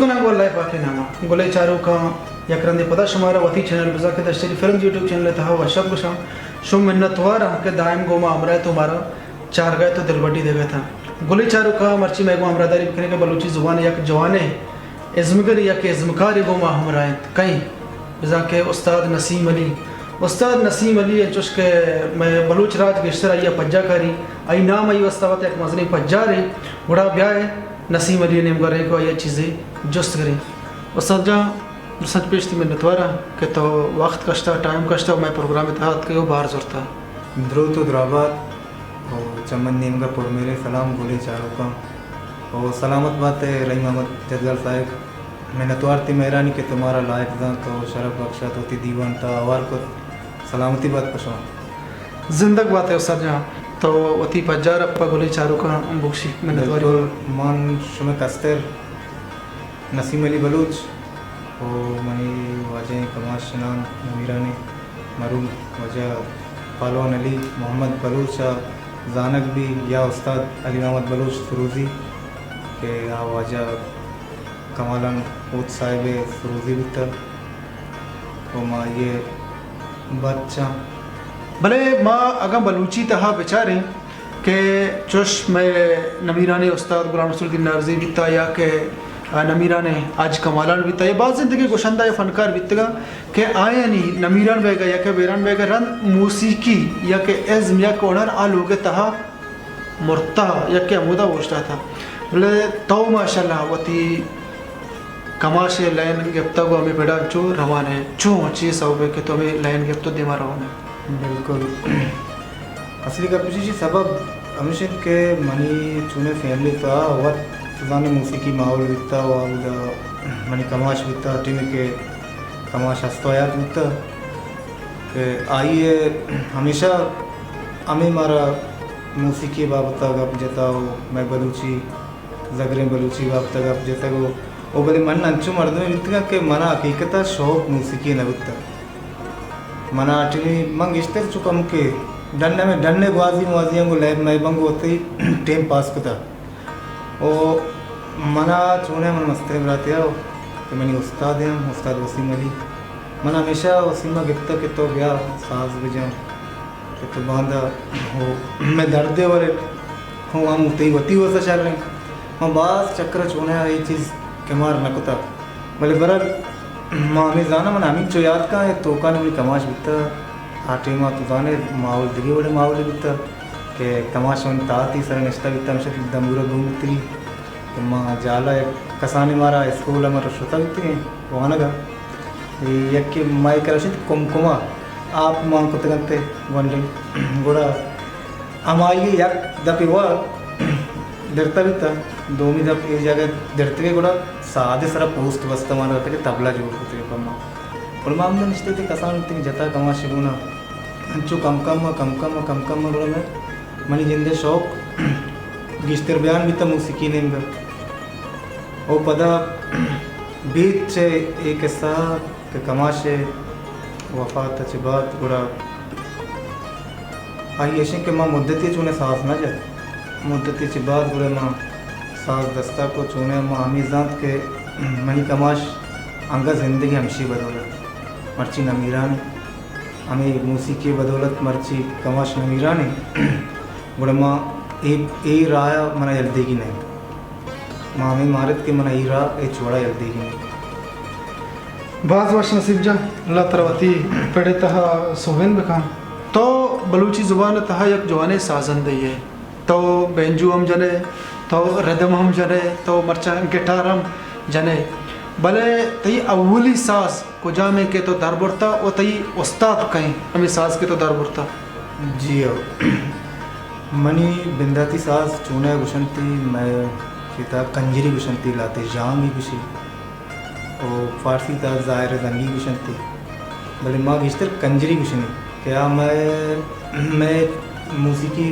कना गोल लाइफ आके नामा गोले चारों का या करंदे पता शुमारा वती चैनल बजा के दस्टरी फिल्म यूट्यूब चैनल था वो शब गुशा शुम मिन्नतवार हमके दायम गोमा हमरा तुम्हारा चार गए तो दिलबटी दे गया था गोले चारों का मर्ची मैं गो हमरादारी बिखरे के बलूची जुबान या जवाने इज़्मगर या के इज़्मकार गोमा हमरा कहीं बजा के उस्ताद नसीम अली चुश के मैं बलूच राज गेश्तर या पज्जा करी आई नाम आई वस्तावत एक मजनी पज्जा रे बड़ा ब्याह है नसीम अली ने मगर को ये चीज़ें जुस्त करें उस्ताद जा सच पेश थी मिन्नतवारा कि तो वक्त कश्ता टाइम कश्ता मैं प्रोग्राम इत्तेहाद के बाहर जोरता द्रुत द्राबाद और चमन नीम का पुर मेरे सलाम गोले चारों का और सलामत बात है रही मोहम्मद जदगल साहब मिन्नतवार थी मेहरानी के तुम्हारा लायक था तो शरफ बख्शा होती दीवान था आवार को सलामती बात पशा जिंदग बात है उस्ताद जहाँ तो वती पज्जार अप्पा गोले चारों का बुक्शी मिन्नतवारी मान शुमे कस्तर नसीम अली बलूच और मनी वजह कमाश शनान नमीरानी मरूम वजह पालवान अली मोहम्मद बलूच जानक भी या उस्ताद अली मोहम्मद बलूच फरूजी के या वजह कमालन उत साहिब फरूजी भी था और माँ ये बच्चा भले माँ अगर बलूची तहा बेचारे के चुश में नमीरानी उस्ताद गुलाम रसूलुद्दीन नारजी बिता या के नमीरान आज कमालान बिता ये बात ज़िंदगी गोशंदा या फनकार बितगा के आए नहीं नमीरान बेगा या के बेरान बेगा रन मौसीकी या के एज़्म या के ओनर आ लोगे तहा मुर्ता या के अमूदा वोश्ता था बोले तो माशाल्लाह वती कमाशे लाइन गिफ्ता को हमें बेड़ा जो रवान है जो अच्छी सब के तो हमें लाइन गिफ्ट तो देमा रवान है बिल्कुल असली का पीछे सबब हमेशा के मनी चुने फैमिली था वत जाने मौसीकी माहौल बिता और मनी कमाश बिता टीम के कमाश हस्तयात बिता के आइए हमेशा हमें मारा मौसीकी बाबत गप जता हो मैं बलूची जगरे बलूची बाबत गप जता हो वो बड़े मन अंचु मर्द में बितगा के मना हकीकत शौक मौसीकी न बिता मना टीमी मंग इश्ते चुका मुके डन्ने बाजियों को लैब मैं बंग होते ही टाइम पास करता ओ मना चुने मन मस्ते बराते आओ कि मैंने उस्ताद हैं उस्ताद वसीम अली मन हमेशा वसीमा गिफ्ता के तो गया साज बजा कि तो बांधा हो मैं दर्दे वाले हूँ हम उतई वती हो चल रहे मैं बास चक्कर चुने ये चीज़ के मार न कुता बोले बरर माँ हमें जाना मन हमें जो याद का है तो का नहीं कमाश बिता आटे माँ तो जाने माहौल दिखे बड़े माहौल बिता के कमाश मन ताती सर निश्ता बिता हमेशा दमूरा घूमती माँ जाला एक कसानी मारा स्कूल हमारा श्रोता बिकती हैं वहाँ नगा यक के माई कर कुमकुमा आप माँ को तगनते वनले गोड़ा हमारी यक दपी हुआ डरता भी था दोमी दप एक जगह डरते के गोड़ा सादे सारा पोस्ट बस्ता मारा रहता कि तबला जोड़ होते के पम्मा और माँ हमने निश्चित थे कसान होते कि जता कमा शिगुना जो कम गोड़ा में मनी जिंदे शौक गिश्तर बयान भी था मौसीकी ने वो पदा बीच से एक ऐसा कि कमाशे वफात अच्छी बात बुरा आई ऐसे कि माँ मुद्दती चुने सास ना जाए मुद्दती अच्छी बात बुरे माँ सास दस्ता को चुने माँ हमी जात के मनी कमाश अंगा ज़िंदगी हमशी बदौलत मर्ची नमीरानी हमें मौसीकी बदौलत मर्ची कमाश नमीरानी बुरे माँ ए राया मना जल्दी की नहीं माँ में मारत के मना ई रहा ए छोड़ा जल्दी की नहीं बाज वाश नसीब जा अल्लाह तरवती पढ़े तहा सोहेन बखान तो बलूची ज़ुबान तहा एक जवाने साजन दई है तो बेंजू हम जने तो रदम हम जने तो मरचा गिटार हम जने भले तई अव्वली साज को जामे के तो दरबरता और तई उस्ताद कहीं हमें साज के तो दरबरता जी मनी बिंदाती सास चूना गुशंती मैं किताब कंजरी गुशंती लाते जांगी गुशी और फारसी था ज़ाहिर जंगी गुशंती भले माँ गिश्तर कंजरी गुशनी क्या मैं मौसीकी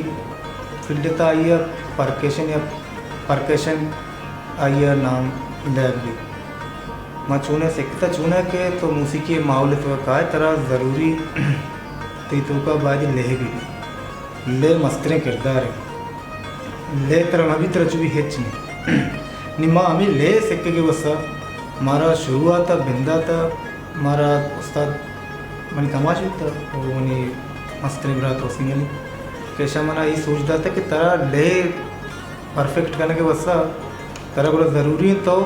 फील्ड था आई परकेशन आई नाम लैब भी माँ चूने सीखता चूना के तो मौसीकी माहौल तो का तरह ज़रूरी तो का बाद ले भी ले मस्तरे किरदार है ले तरह अभी तरह चुभी हेच नहीं निम्मा हमें ले सिक्के के बसा मारा शुरुआत बिंदा था मारा उस्ताद मनी कमाश भी था वो मनी मस्त निबरा तो सिंगली कैसा मना ये सोचता था कि तारा ले परफेक्ट करने के वसा तारा बड़ा ज़रूरी है तो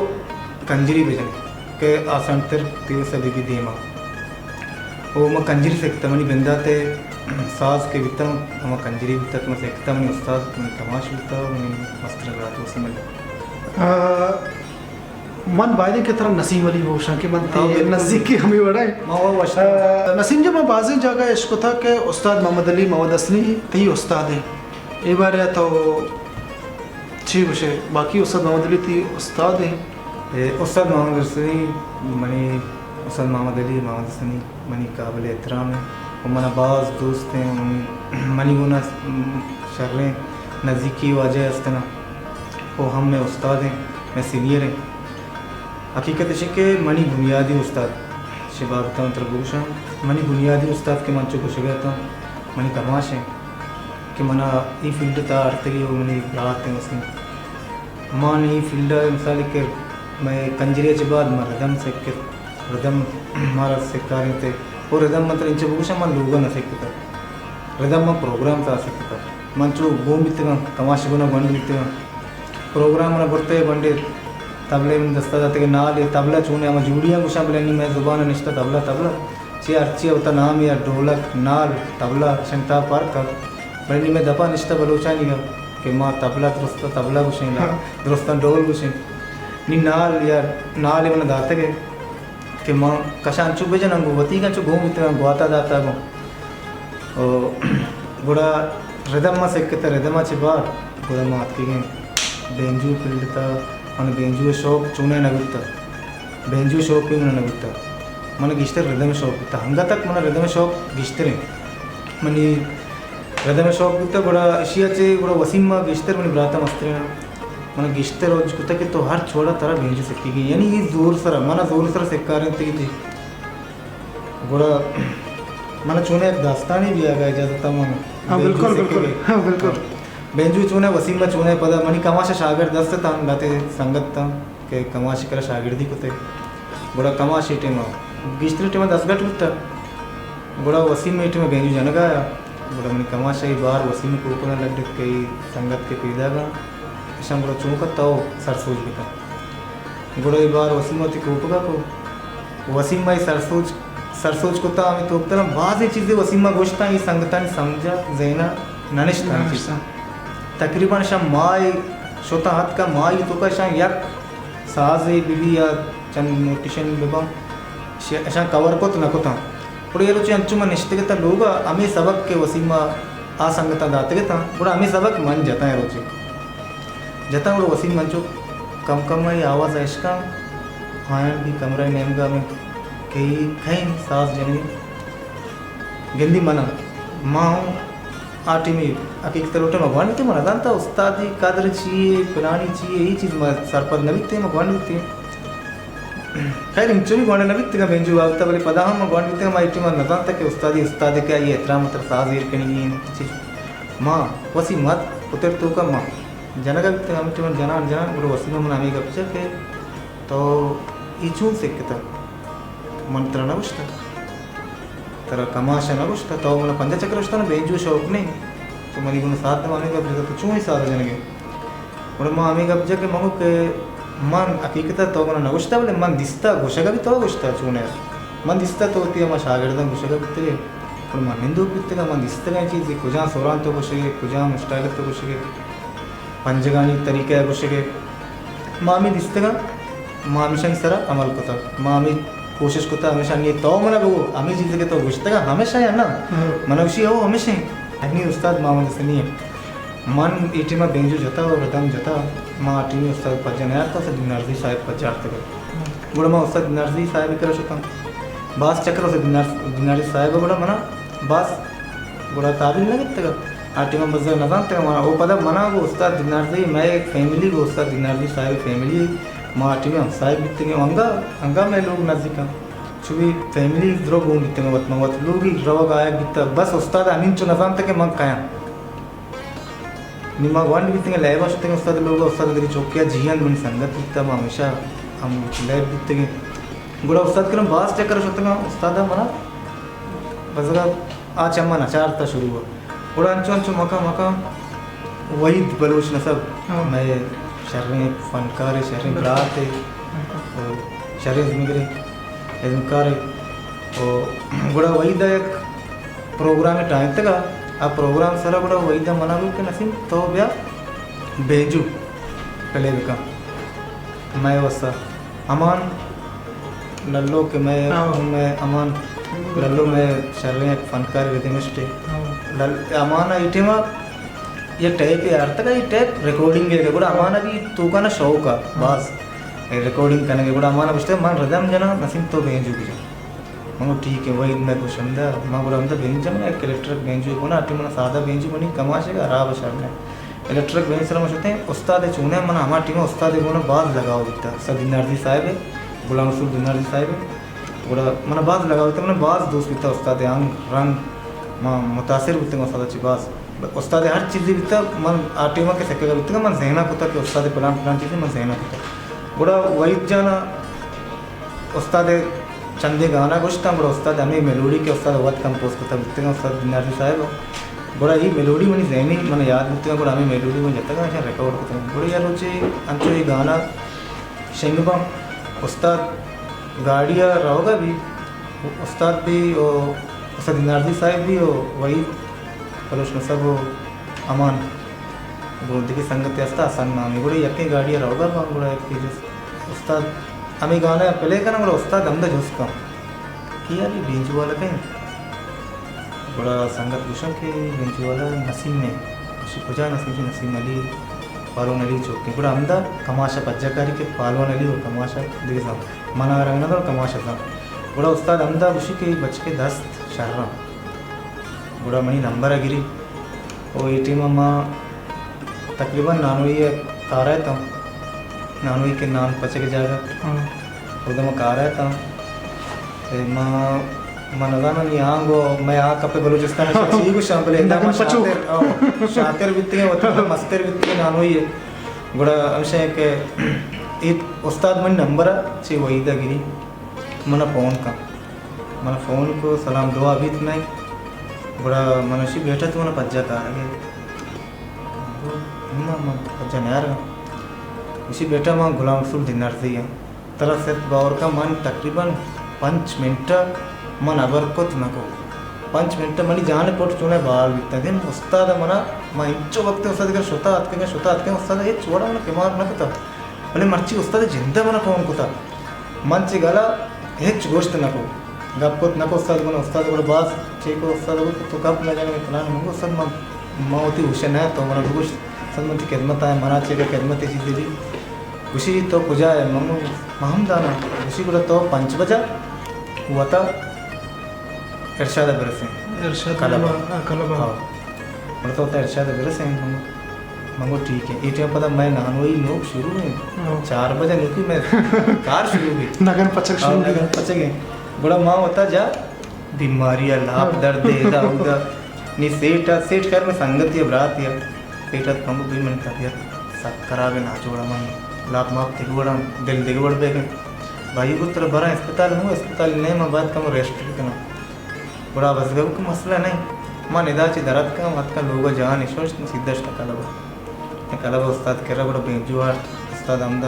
कंजरी बजन के आसान तर तीव सभी की धीमा वो मैं कंजरी सीखता मनी बिंदा थे सास के बिता मैं कंजरी बिता तो मैं सीखता मनी उस्ताद मनी कमाश बिता मनी मस्त निबरा तो सिंगली मन बायदे की तरह नसीम अली भूषण के मन थे नज़दीकी हमें बड़ा नसीम जब मैं बाज़ जगह इसको था कि उस्ताद मोहम्मद अली मोहम्मद असनी ती उस्ताद है ये बार या तो ठीक उसे बाकी उस्ताद मोहम्मद अली ती उस्ताद है उस्ताद मोहम्मद असनी मनी उस्ताद मोहम्मद अली मोहम्मद असनी मनी काबिल एहतराम है और मना बाज़ दोस्त हैं मनी गुना शर्लें नज़दीकी वाजह अस्तना वो हम में उस्ताद हैं मैं सीनियर हैं हकीकत है कि मनी बुनियादी उस्ताद शिबाबता तरबूशा मनी बुनियादी उस्ताद के मंचों को शिगता मनी कमाश है कि मना ये फील्ड था अर्थली वो मनी रात है उसमें मान ये फील्ड मिसाल के मैं कंजरे के बाद मैं रदम से के रदम हमारा सिक्का थे और रदम मतलब इन चबूशा मन लोगों न सीखता रदम में प्रोग्राम था सीखता मंचो गोम बिते कमाश गुना बंद बिते प्रोग्राम ना बढ़ते बंडे तबले में दस्ता जाते के नाल ये तबला चूने हम जूड़ियाँ कुछ बोलेंगे मैं ज़ुबान निश्ता तबला तबला चे अर्ची होता नाम या ढोलक नाल तबला शंता पार कर बनी में दपा निश्ता बलोचा नहीं है कि माँ तबला दुरुस्ता तबला कुछ नहीं दुरुस्ता ढोल कुछ नहीं नाल या नाल ये मैंने दाते के कि माँ कशा अंचु बेचन अंगू वती का अंचु घूम इतना गुआता दाता गो और गुड़ा रिदम में सेकते रिदम अच्छी बार गुड़ा मात की गए बेंजू फील्ड था मन बेंजू शौक चूने नगुत्ता बेंजू शौक भी मन नगुत्ता मन गिश्तर रिदम शौक बिता हंगा तक मन रिदम शौक गिश्तरे मनी रिदम शौक बिता बड़ा एशिया चे बड़ा वसीम मा गिश्तर मनी ब्राता मस्त्रे मन गिश्तर रोज कुत्ता के तो हर छोड़ा तरह बेंजू सिक्की गई यानी ये जोर सर मन जोर सर सिक्का रहे थे बड़ा मन चूने दास्तानी भी आ गए ज़्यादा मन हाँ बिल्कुल बिल्कुल हाँ बिल्कुल बेंजू चूने वसीम में चूने पदा मनी कमाशा शागिर्द दस्त था गाते संगत था के कमाशी कर शागिर्दी को थे बड़ा कमाशी टीम गिश्तरी टीम 10 गट था बड़ा वसीम में टीम बेंजू जन गाया बड़ा मनी कमाशा ही बाहर वसीम को ऊपर लग कई संगत के पैदा का ऐसा बड़ा चौंकत था सरसोज भी था बड़ा ही बार वसीम होती को ऊपर को वसीम में सरसोज को था हमें तो तरह बाज़ ही चीज़ें वसीम में गोश्ता ही संगता ने समझा जैना ननिश्ता तकरीबन शा माय शोता हाथ का माय तो का शा यक साज बिबी या चंद नोटिशन बेबम शा कवर को तो नको था पुड़े ये अंचुमा निश्चित के लोग हमें सबक के वसीमा आ संगता दाते के था पुड़ा हमें सबक मन जता है रोचे जता वो वसीम मंचो कम कम ही आवाज़ है इसका आयन भी कमरा नेम का में कई कहीं सास जनी गिंदी मना माँ आटी में अकीक तरोटे मगवान भी थे मना जानता उस्तादी कादर चाहिए पुरानी चाहिए यही चीज़ सरपद नबी थे मगवान भी थे खैर इंचो भी गवान नबी थे बेंजू आवता बोले पदा हम मगवान भी थे हमारी टीम न जानता कि उस्ताद क्या ये एहतराम मतलब साज एर कहीं चीज़ माँ वसी मत उतर तो का माँ जनगा भी थे हम टीम जना जना बोलो वसी में मना का पिक्चर के तो इचून से किता मंत्र न बुझता तरह कमाशा न बुझता तो मैंने पंजा चक्र बुझता ना बेंजू शौक नहीं तो मनी को साथ में आने का फिर तो चूँ ही साथ जन के और माँ आमी का पिक्चर के मंगो के मन हकीकत तो मैंने न बुझता बोले मन दिसता घुसेगा भी तो घुसता चूने मन दिसता तो होती है मैं शागिर्दन घुसेगा भी और मन हिंदू भी मन दिसता का चीज़ कुछ सोरान तो घुसेगे कुछ स्टाइल तो घुसेगे पंजगानी तरीके घुसेगे मामी दिसते का माँ हमेशा ही सरा अमल को था माँ हमें कोशिश करता हमेशा नहीं तो मना वो हमें चीज़ के तो घुसते का हमेशा है ना मनुष्य हो हमेशा नहीं उस्ताद माँ जैसे नहीं है मन इटी में बेंजू जाता और रदम जाता माँ टी में उस्ताद पज्जन आया था उसे दिनारजी साहिब पज्जाते कर बड़ा माँ उस्ताद दिनारजी साहिब ही कर सकता बास चक्र उसे दिनारजी साहिब बड़ा मना बास बड़ा ताबिल नहीं लगता का आटी में मज़ा न जानते मना वो पता मना वो उस्ताद दिनारजी मैं एक फैमिली को उस्ताद दिनारजी साहिब फैमिली माँ आटी में साहिब बिकते हैं अंगा में लोग नज़दीक चुभी फैमिली द्रो घूम बिकते हैं वत लोग ही रवा गाया बिकता बस उस्ताद अमीन चो न जानते के मंग काया निमा वन बिकते हैं लैबा शुते हैं उस्ताद लोग उस्ताद तेरी चौकिया जियान बनी संगत बिकता माँ हमेशा हम लैब दिखते गए गुड़ा उस्ताद करम बास चक्कर होता है उस्ताद मना बस आज अम्मा नचार था शुरू हुआ गुड़ा अंचो अंचो मका मका वही बलोच न सब मैं शर्रें फनकार शर्रें बरात और शर्रें जिम्मेदारी इनकार और गुड़ा वही दा एक प्रोग्राम टाइम तक आ प्रोग्राम सारा गुड़ा वही दा मना के नसीम तो ब्या बेजू पहले का मैं वसा अमान लल्लो के मैं अमान लल्लो में शर्रें एक फनकार विधिमिष्टे अमान इटेमा ये टैप यार तक ये टैप रिकॉर्डिंग के కూడా अमाना भी तू का ना शौक का बस रिकॉर्डिंग करने के కూడా अमाना बचते मन रदम जना नसीम तो बेंजू की मगर ठीक है वही मैं कुछ अंदा मगर अंदा बेंजू में एक इलेक्ट्रिक बेंजू को ना अटी मन सादा बेंजू बनी कमाशे का राब शर्म इलेक्ट्रिक बेंच सर मशते हैं उस्ताद चुने मन हमारी टीम उस्ताद को ना बाज लगाओ दिखता सब दिनारजी साहब है गुलाम रसूल दिनारजी साहब है थोड़ा मन बाज लगाओ दिखता मन बाज दोस्त बिता उस्ताद अंग रंग मां मुतासिर बिता उस्ताद अच्छी बाज उस्ताद हर चीज़ बिता मन आटीमा के सकेगा बिता मन सहना कुता कि उस्ताद प्लान प्लान चीज़ें मन सहना कुता बड़ा वही जाना उस्ताद चंदे गाना कुछ था बड़ा उस्ताद हमें मेलोडी के उस्ताद वक्त कंपोज करता बिता उस्ताद दिनारजी साहब बड़ा ही मेलोडी मनी जहनी मन याद बिता बड़ा हमें मेलोडी में जाता है रिकॉर्ड करते हैं बड़ा यार रुचि अंचो ये गाना शेंगबम उस्ताद गाड़िया रहोगा भी उस्ताद भी और उस्ताद दिनारजी साहब भी और वही कलोश सब अमान बोलते की संगत असता सन मामी गुड़े यक्के गाड़िया रहोगा माम गुड़ा यक्के जिस उस्ताद हमें गाना पहले का ना गुड़ा उस्ताद हमदा जोस का किया ये बेंचू वाला कहीं गुड़ा संगत विषम के बेंचू वाला नसीम में खुशी पुजा नसीम अली पालवन अली चौक गुड़ा हमदा कमाशा पज्जाकारी के पालवन अली और कमाशा दिखा मना रंगना और कमाशा था गुड़ा उस्ताद हमदा खुशी के बच के दस्त शर्रा गुड़ा मनी नंबर गिरी और ये टीम अम्मा तकरीबन नानोई कार था नानोई के नाम पचे के जाएगा उधर मैं कार था माँ मनगाना नहीं आंगो मैं आ कपे बलूचिस्तान में चीज़ को शामिल है ना शातिर बित्ते हैं वो मस्तर बित्ते हैं नानोई है गुड़ा अंश है कि एक उस्ताद मन नंबर ची वही दा गिरी मना फ़ोन को सलाम दुआ भी इतना बड़ा मनुष्य बैठा तो मैंने पज्जा का आगे पज्जा नहीं आ रहा उसी बैठा वहाँ गुलाम रसूल दिनारजी है तरह से बावर का मन तकरीबन 5 मिनट मन अबर को तुमको 5 मिनट मनी जाने पोट चुने बाल बिकता दिन उस्ताद मना मैं इंचो वक्त उस्ताद का शोता आत के उस्ताद ये चोड़ा मना केमार ना कता भले मर्ची उस्ताद जिंदा मना कौन कोता मन ची गला हेच गोश्त ना को गप नको उस्ताद को उस्ताद को बास चेको उस्ताद को तो कप न जाने प्लान मंगो उस्ताद माँ होती हुसैन है तो मना कुछ सदमती खिदमत है मना चेका खिदमत चीज़ दी उसी तो पूजा है मंगो महम दाना उसी को तो 5 बजा हुआ था इरशाद बरसे कलबा हाँ मतलब होता है इरशाद बरसे मंगो ठीक है ये पता मैं नानोई लोग शुरू में 4 बजे निकली मैं कार शुरू हुई नगन पचक बड़ा माँ होता जा बीमारियाँ लाभ दर्द इधर उधर नी सेठ कर में संगत या बरात या सेठ पंगो भी मन तबियत सब खराब है ना जोड़ा मन लाभ माप दिगवड़ा दिल दिगवड़ पे भाई को तरह बड़ा अस्पताल नहीं मैं बात करूँ रेस्ट करना बड़ा बस गए को मसला नहीं माँ निदाची दर्द का मत का लोग जहाँ निशोच सीधा कलबा उस्ताद कह रहा बड़ा बेजुआर उस्ताद अहमद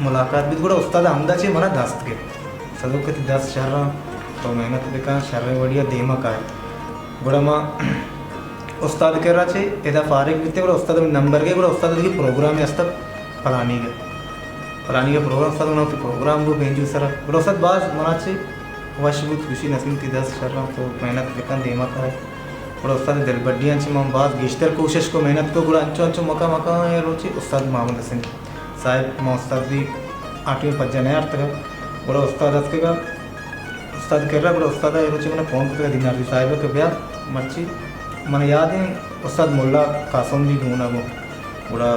मुलाकात भी बड़ा उस्ताद अहमदा चे मना दस्त के सदों के 10 शर्रा तो मेहनत देखा शर्रे बढ़िया देमा का है बड़ा माँ उस्ताद कह रहा छे इधर फारिग बीते बड़ा उस्ताद नंबर के बड़ा उस्ताद की प्रोग्राम है अस्तर फलानी का प्रोग्राम उस्ताद ना प्रोग्राम वो भेजू सर बड़ा उस्ताद बाज मना छे वशबूत खुशी नसीम थी 10 शर्रा तो मेहनत देखा देमा का है बड़ा उस्ताद दिल बड्डियाँ ची माँ बाज गिश्तर कोशिश को मेहनत को बड़ा अंचो मका है रोचे उस्ताद मोहम्मद हसन साहिब माँ उस्ताद भी 8वीं 5 नया तक बड़ा उस्ताद का उस्ताद कह रहा बड़ा उस्ताद रोचे मैंने फ़ोन करते दिनारजी साहिब के ब्याह मर्ची मैंने याद है उस्ताद मुल्ला कासम भी गुना वो बड़ा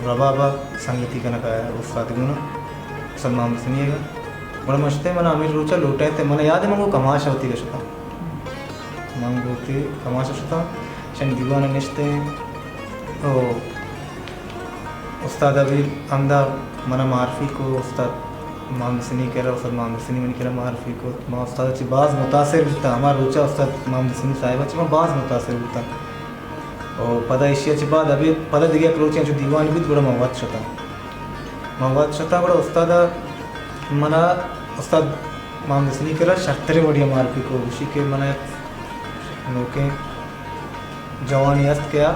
रबाबा संगीति का नका है उस्ताद गुना उस्ताद मोहम्मद सुनिएगा बड़ा मस्ते मैंने अमीर रोचा लौटे थे मैंने याद है मैं वो कमाशा होती का शुता मांग होती कमाशा शुता शन दीवाना निश्ते ओ उस्ताद अभी हमदा मना मारफी को उस्ताद मोहम्मद सनी कह रहा उस्ताद मोहम्मद सनी मैंने कह रहा मारफी को माँ उस्ताद ची बाज़ मुतासिर होता हमारा रोचा उस्ताद मोहम्मद सनी साहिबा ची माँ बाज़ मुतासिर होता और पता इशिया ची बाद अभी पता दिया क्रोचियाँ जो दीवान भी बड़ा मवाद शता बड़ा उस्ताद मना उस्ताद मोहम्मद सनी कह रहा शर्तरे बढ़िया मारफी को उसी के मना लोके जवानी अस्त क्या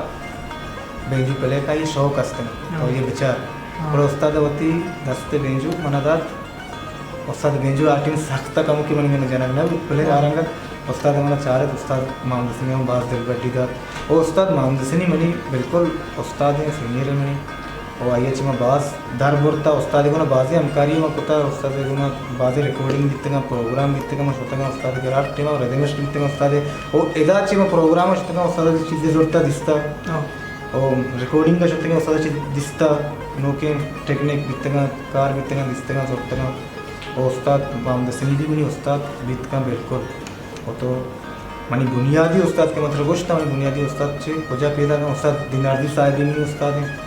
बेंजू पले का ये शौक असते और ये विचार और उस्ताद वती दस्ते बेंजू मनादात उस्ताद बेंजू आटिन सख्ता कम की मन में जनक ना पले आरंग उस्ताद मना चारे उस्ताद मोहम्मद सनी में बात दिल गड्डी दात और उस्ताद मोहम्मद सनी मनी बिल्कुल उस्ताद है सीनियर है मनी और आइए चिमा बास दर बुरता उस्ताद को ना बाजी हमकारी में कुता उस्ताद को ना बाजी रिकॉर्डिंग दित्तेगा प्रोग्राम दित्तेगा मैं सोचता उस्ताद के रात टीमा रेडिमेश दित्तेगा उस्ताद और इदा चिमा प्रोग्राम सोचता उस्ताद चीज़ें जोड़ता दिसता और रिकॉर्डिंग का सोचता उस्ताद चीज़ दिसता नोके टेक्निक दित्तेगा कार दित्तेगा दिसतेगा सोचता और उस्ताद मोहम्मद सनी भी नहीं उस्ताद बीत का बिल्कुल और तो मनी बुनियादी उस्ताद के मतलब कुछ था मनी बुनियादी उस्ताद से खोजा पैदा का उस्ताद दिनारदी साहिब भी नहीं उस्ताद हैं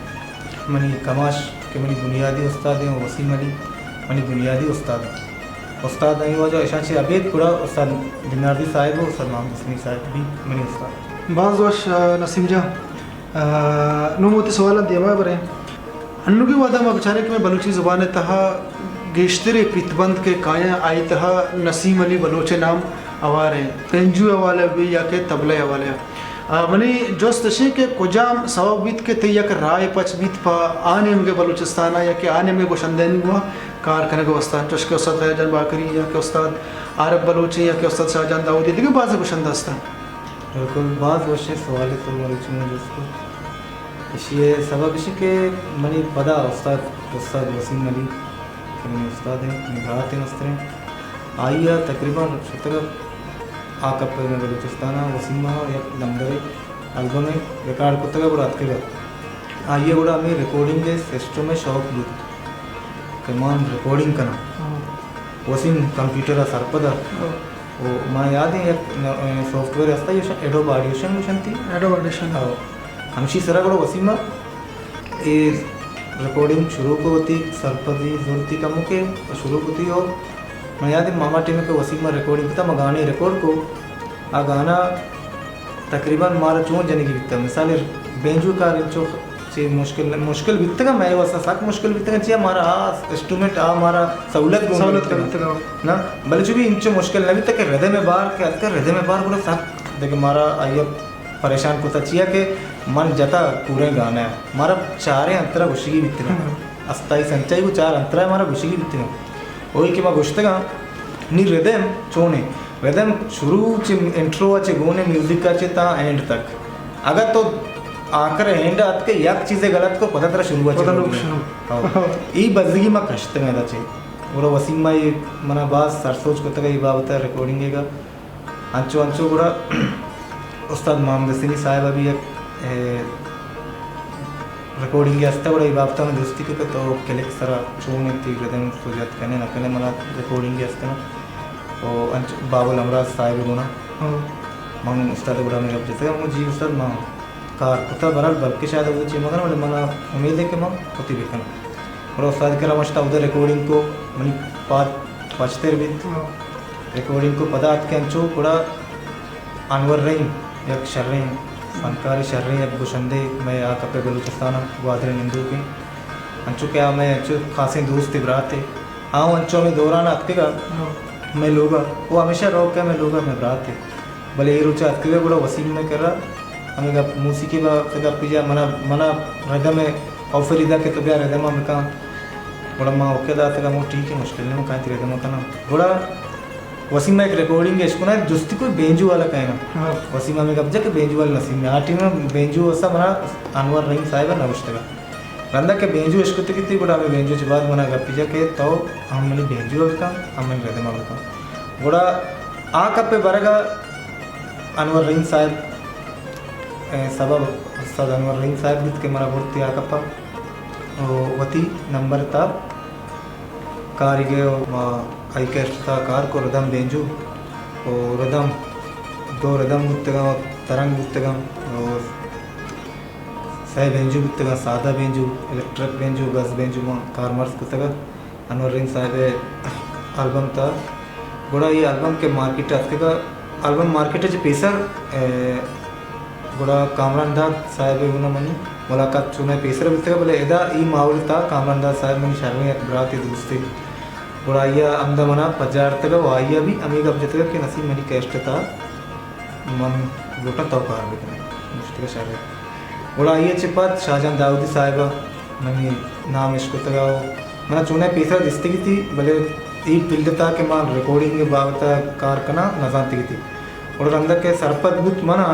मनी कमाश के मनी बुनियादी उस्ताद हैं वसीम अली मनी बुनियादी उस्ताद नहीं हुआ जो ऐसा से अभी पूरा उस्ताद दिनारदी साहिब हो उस्ताद मोहम्मद सनी साहिब भी मनी उस्ताद बाज़ वश नसीम जा नमोती सवाल दिया बरे अन्नू की वादा में बेचारे कि मैं बलूची ज़ुबान तहा गेश्तरे पितबंद के काया आई तहा नसीम अली बलोचे नाम अवारे पेंजू अवाले भी या के तबले अवाले मनी जोस्त तशे के कुजाम सवाबित के तैया कर राय पच बीत पा आने हमगे बलूचिस्ताना या के आने हमगे गोशंदैन हुआ कार करने के उस्ताद चश के उस्ताद फैजान बाकरी या के उस्ताद आरब बलूची या के उस्ताद शाहजान दाऊदी देखिए बाज़ गोशंदास्ता बिल्कुल बाज़ वशे सवाल तो बलूची में जिसको इसी सबब इसी के मनी पदा उस्ताद वसीम अली के मनी उस्ताद हैं निगाहते मस्तरे आइया तकरीबन शतक आकप में बलूचिस्ताना वसीमा या लंदरे एल्बम में रिकॉर्ड को तक बुरात के बाद आइए बड़ा हमें रिकॉर्डिंग के सिस्टम में शौक लूँ कमान रिकॉर्डिंग करना वसीम कंप्यूटर सरपदा वो मैं याद है एक सॉफ्टवेयर असता है एडोब ऑडिशन मुशंती एडोब ऑडिशन हमशी सरा बड़ा वसीमा ये रिकॉर्डिंग शुरू को होती सरपदी जोरती का मुके शुरू होती और मैं याद है मामा टीम के वसीमा रिकॉर्डिंग था मैं गाने रिकॉर्ड को आ गाना तकरीबन मारा चूँ जने की बिकता मिसाल बेंजू का जो चे मुश्किल बिकता का मैं वैसा सक मुश्किल बिकता का चाहिए हमारा इंस्ट्रूमेंट हमारा सहूलत का ना भले जो भी इंचो मुश्किल नहीं बिकता के हृदय में बार के अदकर हृदय में बार पूरा सक देखे हमारा आइए परेशान को चाहिए कि मन जता पूरे गाना है हमारा चारे अंतरा घुशी की बिकता अस्थाई संचाई को चार अंतरा हमारा घुशी की बिकता वही कि मैं गुश्तगा नी रिदम चोने रिदम शुरू चे इंट्रो चे गोने म्यूजिक का चे ता एंड तक अगर तो आकर एंड आत के एक चीज़ें गलत को पता तरह शुरू हुआ ये बजगी में कष्ट में था चे और वसीम में ये मना बात सरसोच को तक ये बात है रिकॉर्डिंग है का अंचो बड़ा उस्ताद मोहम्मद सनी साहिब अभी एक रिकॉर्डिंग असता बड़ा बाबता में दोस्ती के तो केलेक सरा चोने थी रिदम सुजात कने नकने मला रिकॉर्डिंग असता और अंच बाबुल अमराज साहिब गुना मन उस्ताद बड़ा में जैसे हम जी उस्ताद मां कार कुत्ता बरल बल्कि शायद वो चीज मगर मना उम्मीद है कि मां होती बेकन और उस्ताद के रमस्ता उधर रिकॉर्डिंग को मनी पाँचतेर भी रिकॉर्डिंग को पदार्थ के अंचो बड़ा अनवर रही एक शर्रें फनकारी शर्रें अब गुशंदे मैं आ कपे बलूचिस्तान ग्वादर निंदू के अंचो क्या मैं अंचो खासे दोस्त इबरात थे हाँ अंचो में दौरान अतकेगा मैं लोगा वो हमेशा रोक के मैं लोगा मैं बरात थे भले ये रुचा अतकेगा बड़ा वसीम में कर रहा हमें का मूसिकी का पिजा मना रदा में ऑफर इदा के तो ब्याह रदा में कहा बड़ा माँ ओके दाते का वो ठीक है मुश्किल नहीं कहाँ थी रदा में कहना बड़ा वसीमा एक रिकॉर्डिंग है इसको ना दोस्ती कोई बेंजू वाला कहना वसीमा में कब्जा के बेंजू वाला नसीम में आटी में बेंजू ऐसा बना अनवर रहीम साहिब है नवश्त का रंदा के बेंजू इसको तो कितनी बड़ा हमें बेंजू से बाद मना गप्पीजा के तो हम मैंने बेंजू का हम मैंने रदमा का बड़ा आ कप पे बरगा अनवर रहीम साहिब सबब उस्ताद अनवर रहीम साहिब भी के मरा बोलती आ कप्पा वती नंबर तब कारिगे ऐकेस्ट्रा कार को रदम बेंजू और रदम दो रदम गुत्तगम तरंग गुत्तगम और सही बेंजू बितगा सादा बेंजू इलेक्ट्रिक बेंजू गज बेंजू मा कार मर्स कुतगा अनवर रिंग साहब एल्बम था गोड़ा ये एल्बम के मार्केट अस्केगा एल्बम मार्केट च पेसर गोड़ा कामरान दाद साहब उन्हें मनी मुलाकात चुने पेसर बितगा बोले एदा ई माहौल था कामरान दाद साहब मनी शर्मी एक बरात दोस्ती गोड़ा ये अंदा मना पजार तक वाइया भी अमीग अब जतगा के नसीब मनी कैस्ट था मन गोटा तो कार बिकने मुश्किल शर्म गोड़ा ये चिपत शाहजहां दाऊदी साहिबा मनी नाम इसको तगाओ मना चुने पेसर दिस्ती की थी भले ई फील्ड था कि मां रिकॉर्डिंग के बावता कार कना नजाती की थी और अंदर के सरपत बुत मना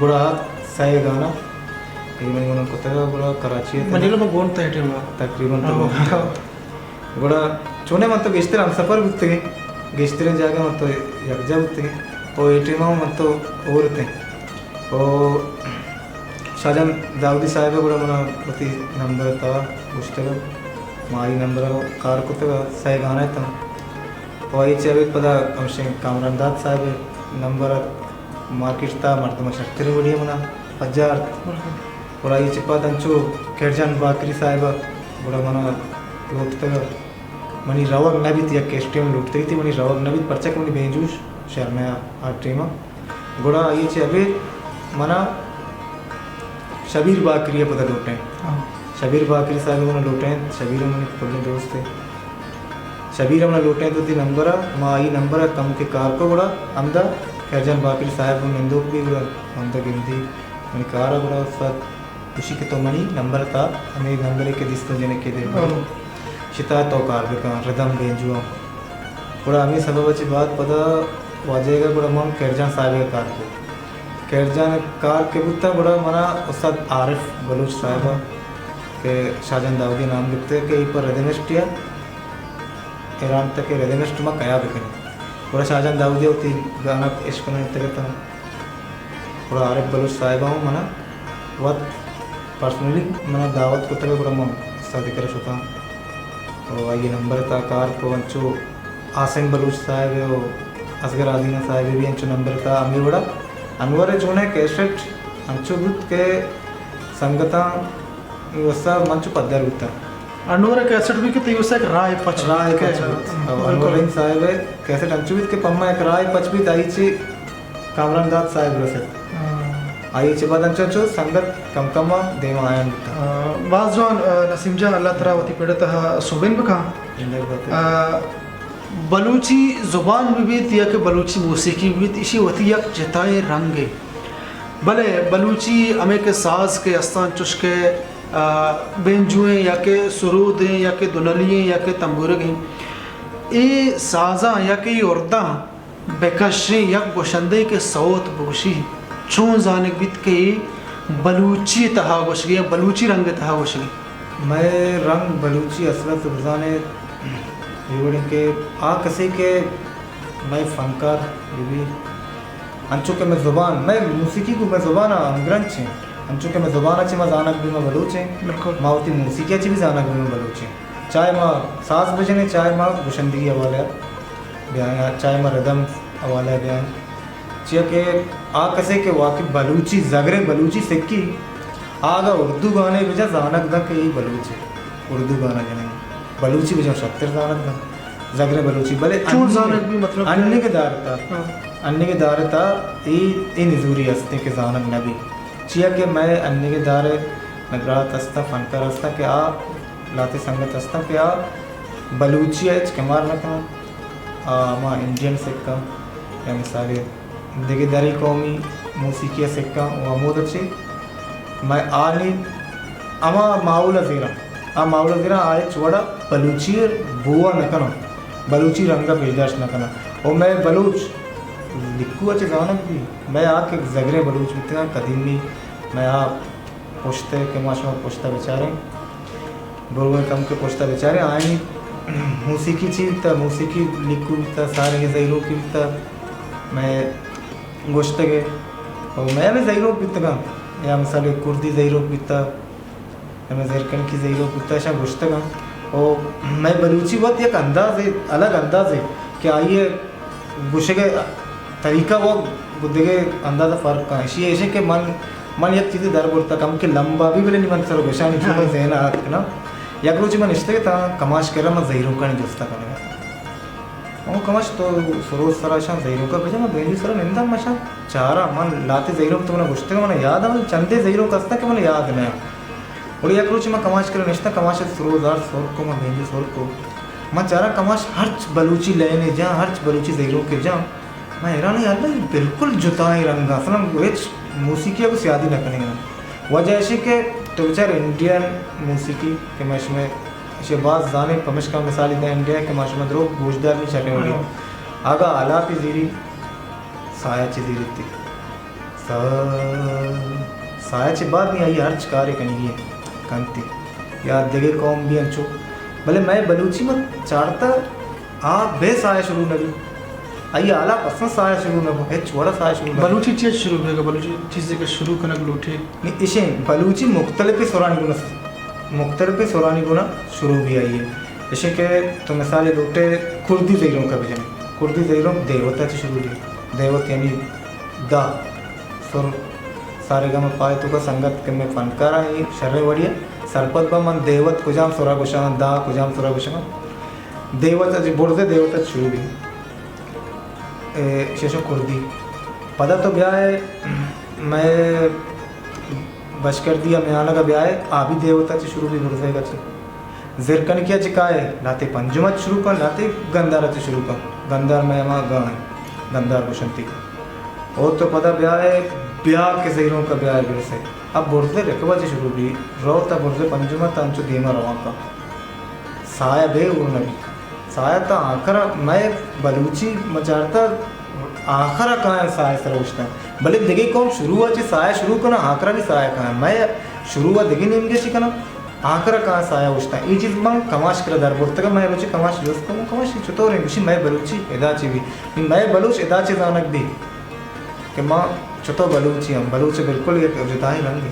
गोड़ा सही गाना ये मैंने उन्होंने को तगा गोड़ा कराची है मनीलो में गोंड था टीम तकरीबन तो गोड़ा चुने मत तो गेस्टर हम सफर बुत गए गेस्टर जाके मत तो यकजा बुत गए और एटीमा मत तो और थे और शाहजहां दाऊदी साहब ಕೂಡ మన ಪ್ರತಿ ನಂಬರ್ ತಾ ಪುಸ್ತಕ ಮಾರಿ ನಂಬರ್ कार को तो सही गाना था और ये चेवे पता हमसे कामरान दाद साहब नंबर मार्केट था मर्दमा शक्ति बढ़िया मना 1000 और ये चिपा तंचो केरजान बाकरी साहब बड़ा मना लूटते मनी रवक नबी या केस्टियम लूटते थी मनी रवक नबी परचक मनी बेंजूश शहर में आर्ट्रीमा गोड़ा ये चेवे मना शबीर बाकरी है पता लूटे शबीर बाकरी साहब उन्होंने लूटे शबीर उन्होंने पहले दोस्त थे शबीर हमने लूटे तो थी नंबर माई नंबर कम के कार को बड़ा हमदा खैरजान बाकरी साहब निंदो भी बड़ा हमदा गिनती मैंने कार बड़ा साथ खुशी के तो मनी नंबर था हमें नंबर के दिस्त जने के दे शिता तो कार भी कहाँ रिदम बेंजुआ बड़ा हमें सब अच्छी बात पता वाजेगा बड़ा हम खैरजान साहब के कार को खैरजान कार के बुता बड़ा मना उस्ताद आरिफ बलूच साहब के शाहजहां दाऊदी नाम लिखते के पर रेडिमेस्टिया ईरान तक के रेडिमेस्ट में कया बिकने पूरा शाहजहां दाऊदी होती गाना इश्क में तक पूरा आरिफ बलूच साहब हूँ मना बहुत पर्सनली मना दावत को तक पूरा मैं शादी कर चुका तो आइए नंबर था कार को अंचो आसिम बलूच साहब हो असगर आदीना साहब भी अंचो नंबर था अमीर बड़ा अनवर जोने कैसेट अंचो बुत के संगता वसा मंच पद्धर बुता अनवर कैसेट भी के तयुसा एक राय पच के अनवर साहब कैसेट अंचो बुत के पम्मा एक राय पच भी दाई चे कामरान दाद साहब रसे आई चे बाद अंचो संगत कमकमा देवा आयन बुता बाज जोन नसीम जान अल्लाह तआला वती पेड़ता सुबिन बका बलूची ज़ुबान भी या कि बलूची मौसीकी भी इसी वती यक जताए रंग भले बलूची हमें के साज के अस्तान चुस्के बेंजुएँ या के सुरूदें या के दुनलियाँ या के तंबूरगें ये साजा या कि उर्दा बेकशी यक गोशंदे के सौत बुगशी चूँ जाने बित के बलूची तहा गोशगी बलूची रंग तहा गोशगी मैं रंग बलूची असलत गुजाने ये के आ कसे के मैं फनकार भी अंचो के मैं ज़ुबान मैं मौसीकी को मैं ज़ुबान अंग्रंच है अंचो के मैं ज़ुबान अच्छी मैं जानक भी मैं बलूच है बिल्कुल मावती मौसीकी अच्छी भी जानक भी मैं बलूच है चाहे माँ सास बजने चाहे माँ गुशंदगी हवाले बयान चाहे माँ रदम हवाले बयान चाहे के आ कसे के वाकई बलूची जगरे बलूची सिक्की आगा उर्दू गाने बजा जानक दा के यही बलूच है उर्दू गाना जने बलूची बजा सत्तर जानक दा जगरे बलूची भले चूर जानक भी मतलब अन्य के दार था ये निजूरी हस्ते के जानक नबी चिया के मैं अन्य के दार नगरात हस्ता फनकार हस्ता के आ लाते संगत हस्ता के आ बलूची है कमार न कम माँ इंडियन सिक्का या मिसाल देखिए दारी कौमी मौसीकी सिक्का वो अमूद अच्छी मैं आली अमा माउल ज़ीरा माउल ज़ीरा आए चुवड़ा बलूची बुआ न कना बलूची रंगा पेदाश न कना और मैं बलूच लिखू अच्छे जानक भी मैं आके जगरे बलूच बितना कदीमी मैं आ पुछते के माशा पुछता बेचारे बोल कम के पुछता बेचारे आए मौसीकी चीज था मौसीकी लिखू था सारे के ज़हीरों की था मैं गोश्त के और मैं भी ज़हीरों पिता या मिसाल कुर्दी ज़हीरों पिता या मैं ज़रकन की ज़हीरों पिता ऐसा गोश्त का और मैं बलूची बहुत एक अंदाज़ है अलग अंदाज़ है कि आइए गुस्से के तरीका वो बुद्धे के अंदाज़ा फ़र्क का है ऐसे के मन मन एक चीज़ दर बोलता कम के लंबा भी बोले निमन सर गोशानी चुप ज़हन आत ना एक रोज मन इश्ते ता कमाश करा मैं ज़हीरों का नहीं दोस्ता करेगा वो कमाश तो सरोज सराशा ज़हीरों का भेजा मैं बेली सर निंदा मशा चारा मन लाते ज़हीरों तो मैंने गुश्ते का मैंने याद है चंदे ज़हीरों का अस्ता के मैंने याद नहीं और एक रोज मैं कमाश करा निश्ता कमाश सरोजार सोर को मैं बेली सोर को मैं चारा कमाश हर्च बलूची लेने जा हर्च बलूची ज़हीरों के जा मैं हैरान याद ना बिल्कुल जुताई रंग असल वेच मौसीकी को शादी न करेंगे वजह ऐसी कि तो बेचार इंडियन मौसीकी के मैश में शहबाज जाने पमश का मिसाल इतना इंडिया के मैश में दरो गोशदार नहीं चलने वाली आगा आला की जीरी साया ची जीरी थी साया ची बात नहीं आई हर्च कार्य करेंगी कंती याद देगे कौम भी अंचो भले मैं बलूची में चाड़ता आप बे साया शुरू नबी आई आला पसंद साया शुरू न है छोड़ा साया शुरू बलूची चीज़ शुरू होगा बलूची चीज़ के शुरू करना लूटे नहीं इसे बलूची मुख्तलिफ सोरानी गुना मुख्तलिफ सोरानी गुना शुरू भी आई है जैसे कि तो मिसाल लूटे कुर्दी ज़हीरों का भजन कुर्दी ज़हीरों देवता से शुरू हुई देवत यानी दा सुर सारे गा में पाए तो का संगत के में फनकार आई शर्रे वड़िया सरपत बा मन देवत कुजाम सुरा गुशान दा कुजाम सुरा गुशान देवता जी बोलते देवता शुरू भी शेषो कुर्दी पता तो ब्याह है मैं बच कर दिया मैं आना का ब्याह है आभी देवता से शुरू भी गुरसेगा चे जिरकन किया चिकाए लाते पंजुमत शुरू कर लाते गंदारा से शुरू कर गंदार में माँ गाँव गंदार बसंती और तो पता ब्याह है ब्याह के ज़हीरों का ब्याह है से अब बुरसे रकबा से शुरू भी रो तब बुरसे पंजुमत अंचु धीमा रवा का साया बे उड़ना भी साया था आखरा मैं बलूची मचारता आखरा कहाँ है साया सरोजता भले देखे कौन शुरू हुआ ची साया शुरू करना आखरा भी साया कहाँ है मैं शुरू हुआ देखे नहीं मुझे चिकना आखरा कहाँ साया उठता है ये चीज़ मैं कमाश कर दर बोलता का मैं रुचि कमाश जोश को कमाश चुतो रही खुशी मैं बलूची एदाची भी मैं बलूच एदाची जानक भी कि माँ चुतो बलूची हम बलूच बिल्कुल ये जुदा ही रंग